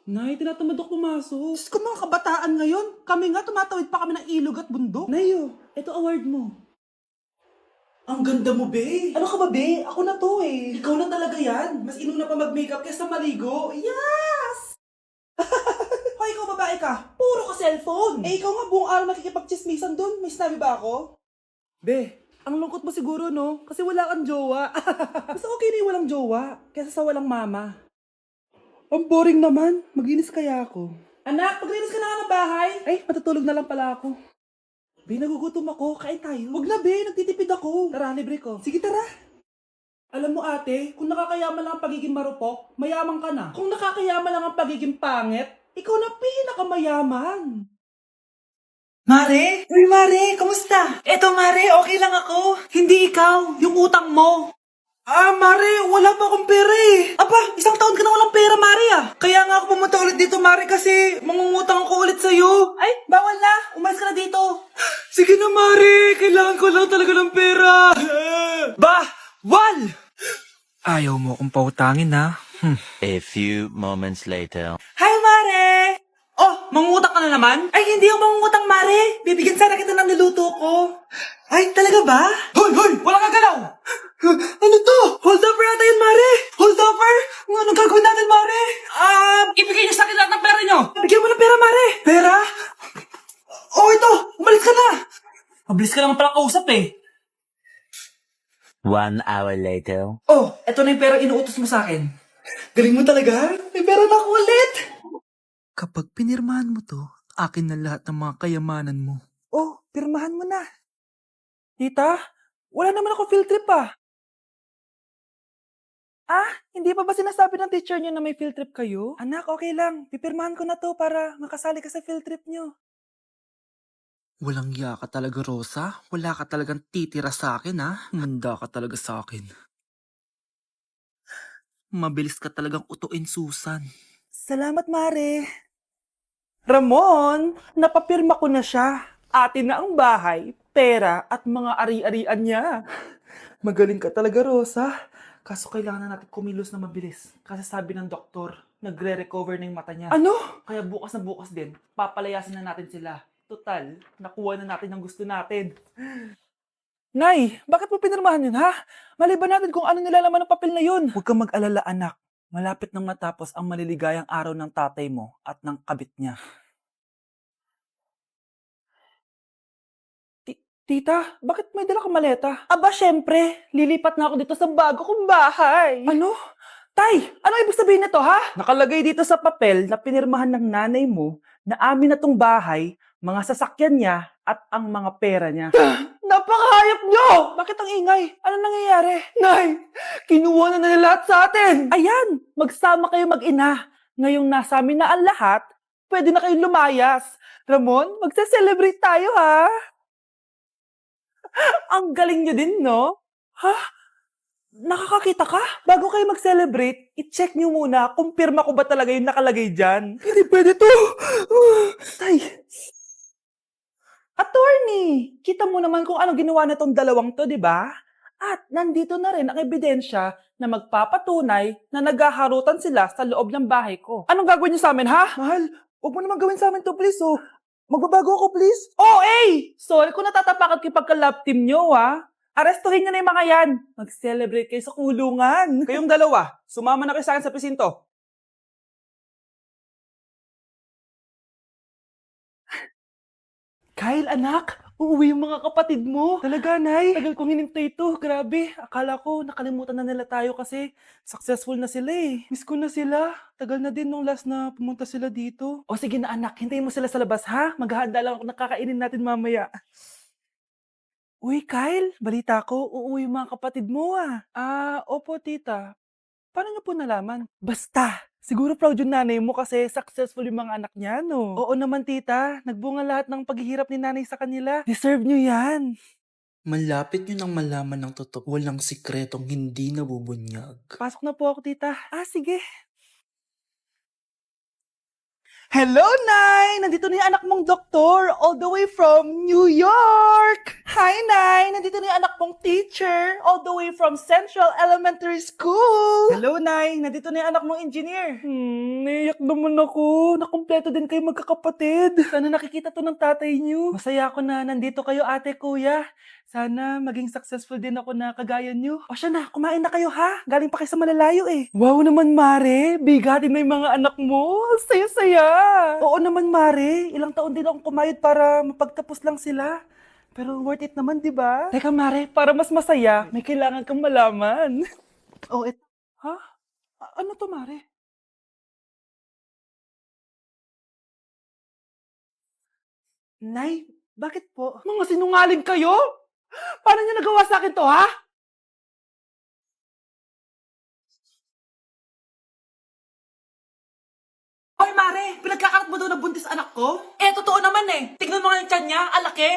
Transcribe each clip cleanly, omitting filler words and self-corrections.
Nay, tinatamad ako pumasok. Diyos ko, mga kabataan ngayon. Kami nga, tumatawid pa kami ng ilog at bundok. Nayo, ito award mo. Ang ganda mo, be. Ano ka ba, be? Ako na to eh. Ikaw na talaga yan. Mas inuna pa mag-makeup kaysa maligo. Yes! Hoy, ikaw babae ka. Puro ka cellphone. Eh, ikaw nga buong araw nakikipagchismisan dun. May sinabi ba ako? Be, ang lungkot mo siguro, no? Kasi wala kang jowa. Mas okay na yung walang jowa kaysa sa walang mama. Ang boring naman. Maginis kaya ako. Anak, paglinis ka na nga ng bahay. Ay, matutulog na lang pala ako. Be, nagugutom ako. Kain tayo. Huwag na, be. Nagtitipid ako. Tara, libre ko. Sige, tara. Alam mo, ate, kung nakakayaman lang ang pagiging marupok, mayaman ka na. Kung nakakayaman lang ang pagiging pangit, ikaw na pinakamayaman. Mare? Uy, Mare, kamusta? Eto, Mare, okay lang ako. Hindi ikaw, yung utang mo. Mare, wala pa akong pera eh. Aba, isang taon ka na walang pera, Mare ah. Kaya nga ako pumunta ulit dito, Mare, kasi mangungutang ako ulit sa'yo. Ay, bawal na. Umalis ka na dito. Sige na, Mare, kailangan ko lang talaga ng pera. Wal! Ayaw mo akong pautangin, ha? A few moments later. Hi, Mare! Oh, mangungutang ka na naman? Ay, hindi ako mangungutang, Mare. Bibigyan sana kita ng niluto ko. Ay, talaga ba? Hoy, hoy! Walang kagalaw! Ano to? Hold over ata yun, Mare! Hold over? Anong gagawin natin, Mare? Ibigay niyo sa akin lahat ng pera niyo! Bigyan mo ng pera, Mare! Pera? Oh, ito! Umalis ka na! Mabilis ka naman pala kausap eh. 1 hour later. Oh, eto na yung pera inuutos mo sa akin. Galing mo talaga? May pera na ako ulit! Kapag pinirmahan mo to, akin na lahat ng mga kayamanan mo. Oh, pirmahan mo na. Tita, wala naman ako field trip ah. Hindi pa ba sinasabi ng teacher niyo na may field trip kayo? Anak, okay lang. Pipirmahan ko na to para makasali ka sa field trip niyo. Walang iya ka talaga, Rosa. Wala ka talagang titira sa akin, ha? Manda ka talaga sa akin. Mabilis ka talagang utuin, Susan. Salamat, Mare. Ramon, napapirma ko na siya. Atin na ang bahay, pera at mga ari-arian niya. Magaling ka talaga, Rosa. Kaso kailangan na natin kumilos na mabilis. Kasi sabi ng doktor, nagre-recover na yung mata niya. Ano? Kaya bukas na bukas din, papalayasin na natin sila. Total, nakuha na natin ang gusto natin. Nay, bakit mo pinirmahan yun, ha? Maliban natin kung ano nilalaman ng papel na yun. Huwag kang mag-alala, anak. Malapit nang matapos ang maliligayang araw ng tatay mo at ng kabit niya. Tita, bakit may dala kang maleta? Aba, syempre. Lilipat na ako dito sa bago kong bahay. Ano? Tay, ano ibig sabihin nito, ha? Nakalagay dito sa papel na pinirmahan ng nanay mo na amin na tong bahay, mga sasakyan niya, at ang mga pera niya. Napakahayop nyo! Bakit ang ingay? Ano nangyayari? Nay, kinuha na nila lahat sa atin! Ayan, magsama kayo mag-ina. Ngayong nasa amin na ang lahat, pwede na kayong lumayas. Ramon, magse-celebrate tayo, ha? Ang galing nyo din, no? Ha? Nakakakita ka? Bago kayo mag-celebrate, i-check nyo muna kung pirma ko ba talaga yung nakalagay dyan. Hindi pwede to! Tay! Attorney! Kita mo naman kung ano ginawa na tong dalawang to, di ba? At nandito na rin ang ebidensya na magpapatunay na naghaharutan sila sa loob ng bahay ko. Anong gagawin nyo sa amin, ha? Mahal, huwag mo naman gawin sa amin to, please, oh. Magbabago ako, please. Oh, sorry kung natatapakan kayo pagka-love team nyo, ha? Arestuhin nyo na yung mga yan. Mag-celebrate kayo sa kulungan. Kayong dalawa, sumama na kayo sa akin sa presinto. Kyle, anak, uuwi yung mga kapatid mo. Talaga, Nay? Tagal kong hinintay ito. Grabe, akala ko nakalimutan na nila tayo kasi successful na sila eh. Miss ko na sila. Tagal na din nung last na pumunta sila dito. O sige na anak, hintayin mo sila sa labas ha. Maghahanda lang ako ng kakainin natin mamaya. Uy, Kyle, balita ko, uuwi yung mga kapatid mo ah. Opo tita. Paano niyo po nalaman? Basta! Siguro proud yung nanay mo kasi successful yung mga anak niya, no? Oo naman, tita. Nagbunga lahat ng paghihirap ni nanay sa kanila. Deserve niyo yan. Malapit nyo nang malaman ng totoo. Walang sikretong hindi nabubunyag. Pasok na po ako, tita. Sige. Hello, Nay! Nandito na yung anak mong doktor, all the way from New York! Hi, Nay! Nandito na yung anak mong teacher, all the way from Central Elementary School! Hello, Nay! Nandito na yung anak mong engineer. Naiyak naman ako. Nakumpleto din kayo magkakapatid. Sana nakikita to ng tatay niyo. Masaya ako na nandito kayo, ate, kuya. Sana maging successful din ako na kagaya niyo. O siya na, kumain na kayo ha? Galing pa kayo sa malalayo eh. Wow naman, Mare. Bigatin na yung mga anak mo. Saya-saya. Oo naman, Mare. Ilang taon din akong kumayod para mapagtapos lang sila. Pero worth it naman, di ba? Teka, Mare, para mas masaya, may kailangan kang malaman. Oh, ha? Ano to, Mare? Nay, bakit po? Mga sinungaling kayo? Paano niya nagawa sa akin to, ha? Hoy, Mare! Pinagkakarat mo daw na buntis anak ko? Eh, totoo naman eh. Tignan mo nga yung tiyan niya, alaki.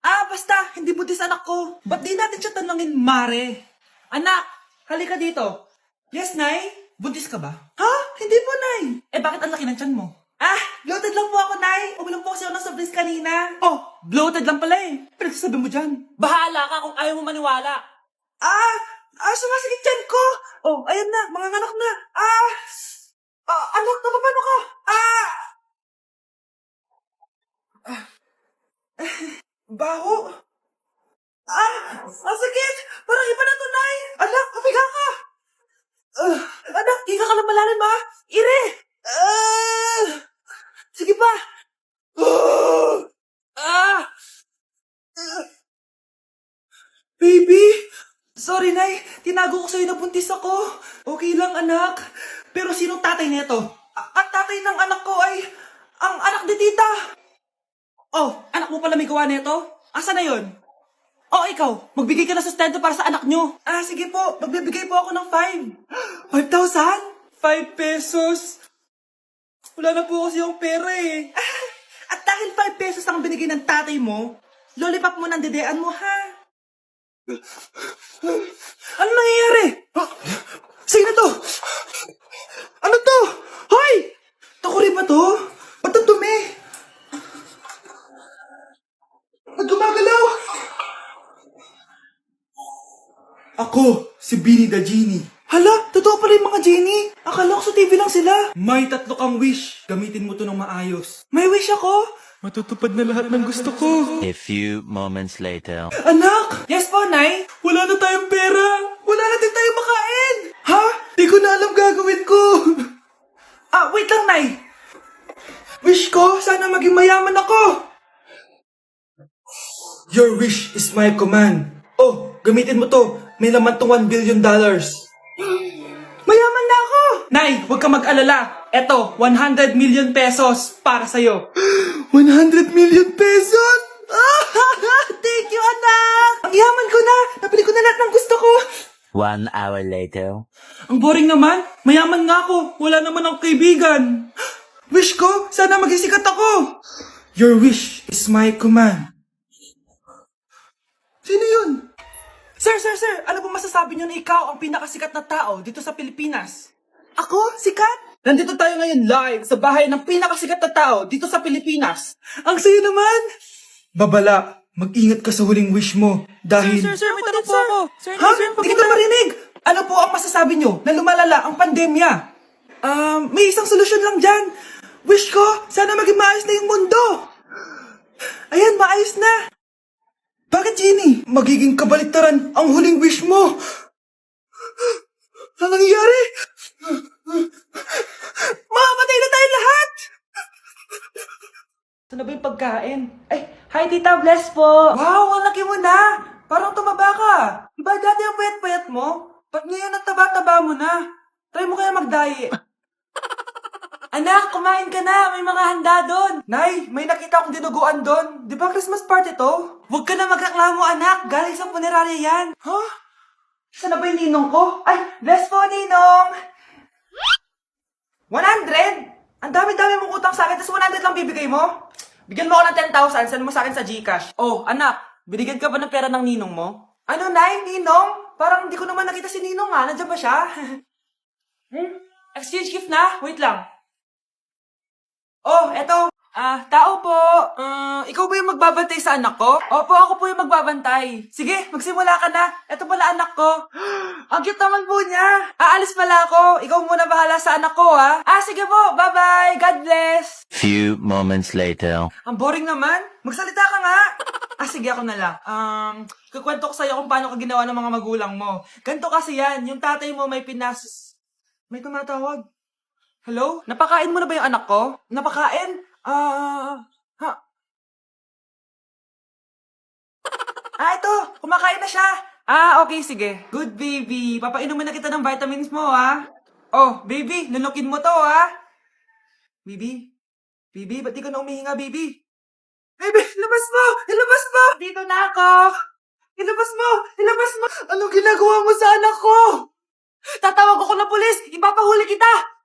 Basta, hindi buntis anak ko. Ba't di natin siya tanungin, Mare? Anak, halika dito. Yes, Nay? Buntis ka ba? Ha? Hindi po, Nay. Eh, bakit ang laki ng tiyan mo? Bloated lang po ako, Nay. Uminom po kasi ako ng soft kanina. Oh, bloated lang pala eh. Pinagsasabi mo dyan. Bahala ka kung ayaw mo maniwala. Sumasakit tiyan ko. Oh, ayan na, mga anak na. Anak, napapano ka? Baho. Ang sakit. Parang iba na to, Nay. Anak, pabiga ka. Anak, higa ka lang malalim, ha? Ire. Sige pa. Baby. Sorry, Nay. Tinago ko sa'yo na buntis ako. Okay lang, anak. Pero sinong tatay nito? Ang tatay ng anak ko ay ang anak ni tita. Oh, anak mo pala may gawa nito? Asa na yun? Oh, ikaw, magbigay ka na sustento para sa anak nyo. Sige po, magbibigay po ako ng 5. 5,000? 5 pesos? Wala na po kasi yung pera eh. At dahil 5 pesos ang binigay ng tatay mo, lollipop mo ng dedean mo, ha? Ano nangyayari? Sino to? Ano to? Hoy! Takuri ba to? Ba't ang dumi? Gumagalaw! Ako, si Beanie the Genie. Hala, totoo pala yung mga genie. Akala ko sa TV lang sila. May 3 kang wish. Gamitin mo to ng maayos. May wish ako? Matutupad na lahat ng gusto ko. A few moments later. Anak! Yes po, Nay? Wala na tayong pera. Wala na din tayong makain. Ha? Di ko na alam gagawin ko. Wait lang, Nay. Wish ko, sana maging mayaman ako. Your wish is my command. Oh, gamitin mo to. May laman tong $1 billion. Mayaman na ako! Nay, huwag ka mag-alala. Eto, 100 million pesos para sa'yo. 100 million pesos? Thank you, anak! Ang yaman ko na! Nabili ko na lahat ng gusto ko! 1 hour later. Ang boring naman. Mayaman nga ako. Wala naman akong kaibigan. Wish ko, sana maging sikat ako. Your wish is my command. Sino yun? Sir! Ano ba masasabi niyo na ikaw ang pinakasikat na tao dito sa Pilipinas? Ako? Sikat? Nandito tayo ngayon live sa bahay ng pinakasikat na tao dito sa Pilipinas. Ang saya naman! Babala, mag-ingat ka sa huling wish mo dahil... Sir, may tanong po ako. Sir, Ha? Hindi kita marinig! Ano po ang masasabi niyo na lumalala ang pandemya? May isang solusyon lang dyan. Wish ko, sana maging maayos na yung mundo. Ayan, maayos na. Bakit, Genie? Magiging kabaliktaran ang huling wish mo. Ano nangyayari? Mamamatay na tayo lahat! Ito na ba yung pagkain? Ay, hi Tita, bless po! Wow, ang laki mo na! Parang tumaba ka. Diba dati ang payat-payat mo? Ba't ngayon ang taba-taba mo na? Try mo kaya mag-diet. Anak, kumain ka na. May mga handa doon. Nay, may nakita akong dinuguan doon. Di ba Christmas party to? Huwag ka na magreklamo, anak. Galing sa punerarya yan. Huh? Saan na ba yung ninong ko? Ay, bless po, ninong! 100? Ang dami-dami mong utang sa akin, tapos 100 lang bibigay mo? Bigyan mo ako ng 10,000, send mo sa akin sa GCash. Oh, anak, binigyan ka ba ng pera ng ninong mo? Ano, Nay? Ninong? Parang hindi ko naman nakita si ninong, ha? Nandiyan ba siya? Exchange gift na? Wait lang. Oh, eto. Tao po. Ikaw ba yung magbabantay sa anak ko? Opo, ako po yung magbabantay. Sige, magsimula ka na. Eto pala anak ko. Ang cute naman po niya. Aalis pala ako. Ikaw muna bahala sa anak ko, ha? Sige po. Bye-bye. God bless. Few moments later. Ang boring naman. Magsalita ka nga. Sige, ako na lang. Kukwento ko sa'yo kung paano ka ginawa ng mga magulang mo. Ganto kasi yan. Yung tatay mo may May tumatawag. Hello? Napakain mo na ba yung anak ko? Napakain? Ito. Kumakain na siya. Okay, sige. Good, baby. Papainumin na kita ng vitamins mo, ha? Oh, baby. Lunukin mo to, ha? Baby? Baby, ba't di ka na umihinga, baby? Baby, ilabas mo! Ilabas mo! Dito na ako! Ilabas mo! Ilabas mo! Anong ginagawa mo sa anak ko? Tatawag ako ng pulis! Ipapahuli kita!